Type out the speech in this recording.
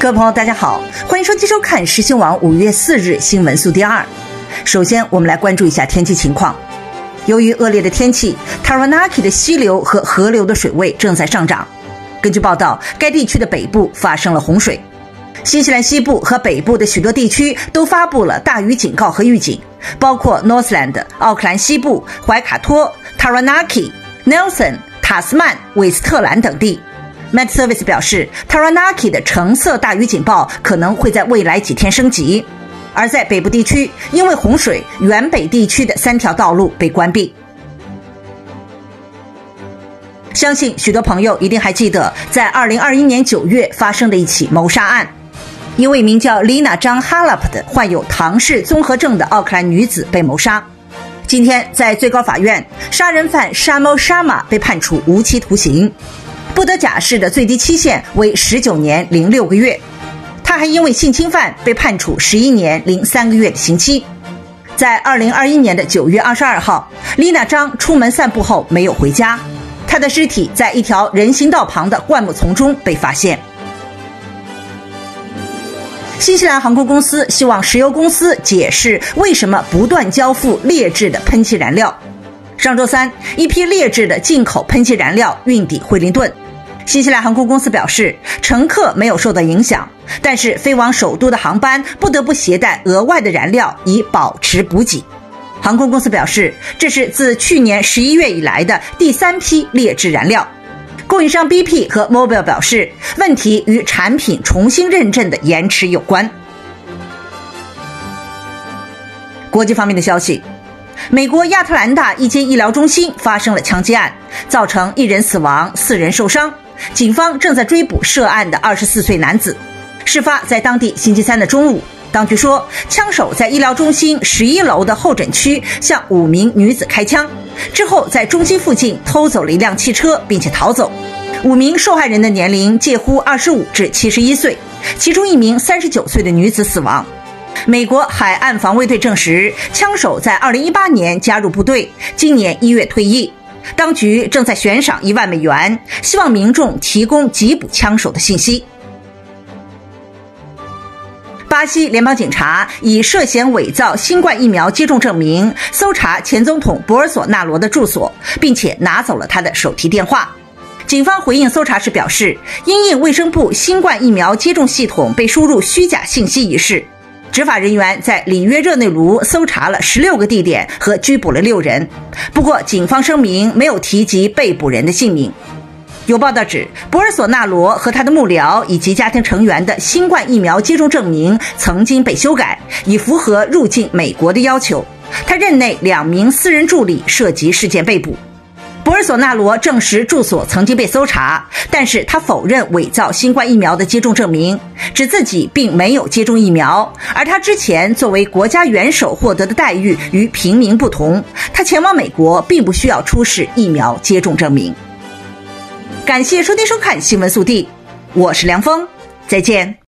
各位朋友大家好，欢迎收看时新网5月4日新闻速递2。首先我们来关注一下天气情况。由于恶劣的天气， Taranaki 的溪流和河流的水位正在上涨。根据报道，该地区的北部发生了洪水。新西兰西部和北部的许多地区都发布了大雨警告和预警，包括 Northland、奥克兰西部、怀卡托、Taranaki、Nelson、塔斯曼、韦斯特兰等地。Met Service 表示 ，Taranaki 的橙色大雨警报可能会在未来几天升级。而在北部地区，因为洪水，原北地区的3条道路被关闭。相信许多朋友一定还记得，在2021年9月发生的一起谋杀案，一位名叫 Lina John Halap 的患有唐氏综合症的奥克兰女子被谋杀。今天在最高法院，杀人犯 Shamal Sharma 被判处无期徒刑，不得假释的最低期限为19年06个月。他还因为性侵犯被判处11年03个月的刑期。在2021年的9月22号，丽娜张出门散步后没有回家，她的尸体在一条人行道旁的灌木丛中被发现。新西兰航空公司希望石油公司解释为什么不断交付劣质的喷气燃料。上周三，一批劣质的进口喷气燃料运抵惠灵顿。新西兰航空公司表示，乘客没有受到影响，但是飞往首都的航班不得不携带额外的燃料以保持补给。航空公司表示，这是自去年11月以来的第3批劣质燃料。供应商 BP 和 Mobil 表示，问题与产品重新认证的延迟有关。国际方面的消息，美国亚特兰大一间医疗中心发生了枪击案，造成1人死亡，4人受伤。警方正在追捕涉案的24岁男子。事发在当地星期三的中午，当局说，枪手在医疗中心11楼的候诊区向5名女子开枪，之后在中心附近偷走了一辆汽车并且逃走。5名受害人的年龄介乎25至71岁，其中1名39岁的女子死亡。美国海岸防卫队证实，枪手在2018年加入部队，今年1月退役。当局正在悬赏1万美元，希望民众提供缉捕枪手的信息。巴西联邦警察以涉嫌伪造新冠疫苗接种证明搜查前总统博尔索纳罗的住所，并且拿走了他的手提电话。警方回应搜查时表示，因应卫生部新冠疫苗接种系统被输入虚假信息一事，执法人员在里约热内卢搜查了16个地点和拘捕了6人。不过警方声明没有提及被捕人的姓名。有报道指，博尔索纳罗和他的幕僚以及家庭成员的新冠疫苗接种证明曾经被修改，以符合入境美国的要求。他任内2名私人助理涉及事件被捕。博尔索纳罗证实住所曾经被搜查，但是他否认伪造新冠疫苗的接种证明，指自己并没有接种疫苗，而他之前作为国家元首获得的待遇与平民不同，他前往美国并不需要出示疫苗接种证明。感谢收听收看新闻速递，我是梁峰，再见。